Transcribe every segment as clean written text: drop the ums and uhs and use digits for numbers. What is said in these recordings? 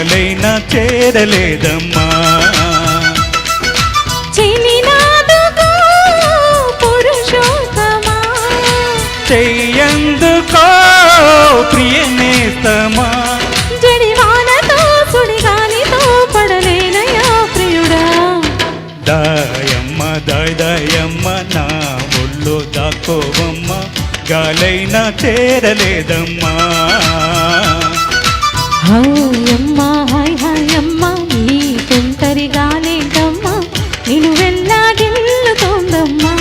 గాలైనా చేరలేదమ్మా. చెయ్యందుకో ప్రియనేస్తమా, జడివానతో సుడిగాలితో పడలేనయా ప్రియుడా. దాయమ్మ దాయమ్మ నా ఒళ్ళో దాకోవమ్మ, గాలైనా చేరలేదమ్మా. హాయమ్మ హాయ్ హాయమ్మ ఈ తుంటరి గాలేంటమ్మా, నిన్ను వెళ్ళాగిల్లుతోందమ్మా.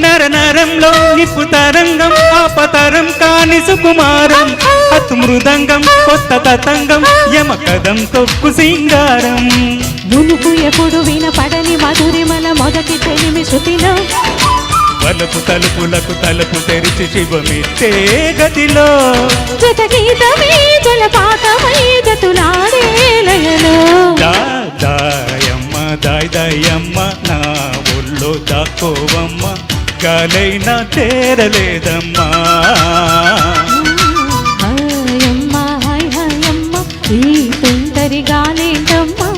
నరనరంలో నిప్పు తరంగం, ఆపతరం కాని సుకుమారం, అతు మృదంగం కొత్త తతంగం, యమకదం తొక్కు సింగారం. మునుపు ఎప్పుడు వినపడని మధురిమల మొదటి చెలిమి శృతిలో, వలపు తలుపులకు తలుపు తెరిచి శివమిచ్చే గతిలో, జత గీతమే జలపాతమై జతులాడే లయలో. దాయమ్మ దాయమ్మ నా ఒళ్ళో దాకోవమ్మ, గాలైనా చేరలేదమ్మా. హాయమ్మ హాయ్ హాయమ్మ ఈ తుంటరి గాలేంటమ్మా,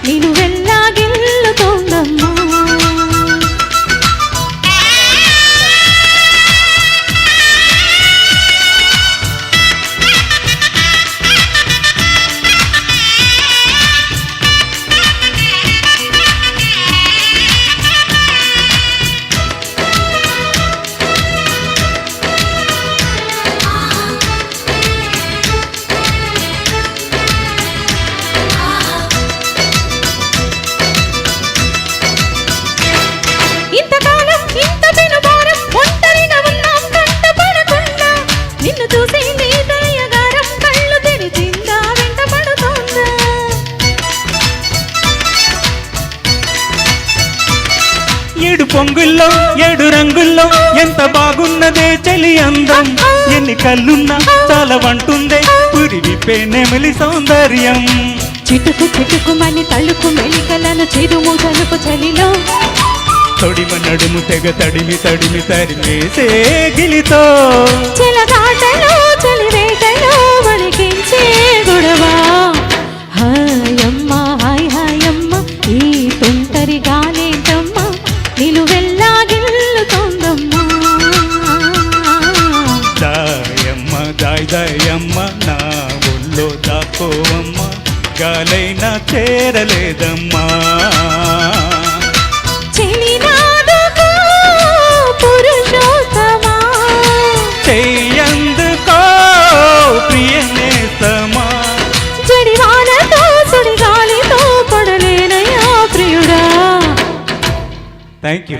నిన్ను వెళ్ళాగిల్లుతోందమ్మా. ఏడు పొంగుల్లో ఏడు రంగుల్లో ఎంత బాగున్నదే చలి అందం, ఎన్ని కళ్ళున్నా చాలా వంటుందే పురి విప్పే నెమలి సౌందర్యం. చిటుకు చిటుకుమని తలుకు మెలికలను చిరుము తలుపు చలిలో, తొడిమ నడుము తెగ తడిమి తడిమి తరిమేసే గిలితో, చెలగాటలో చలివేటలో వణికించే గొడవ. హాయమ్మ హాయ్ హాయమ్మ ఈ తుంటరి గాలేంటమ్మా, నిన్ను వెళ్ళాగిల్లుతోందమ్మా. దాయమ్మ దాయమ్మ నా ఒళ్ళో దాకోవమ్మ, గాలైనా చేరలేదమ్మా. పురుషోత్తమా చెయ్యందుకో ప్రియనేస్తమా, జడివానతో సుడిగాలితో పడలేనయా ప్రియుడా. Thank you.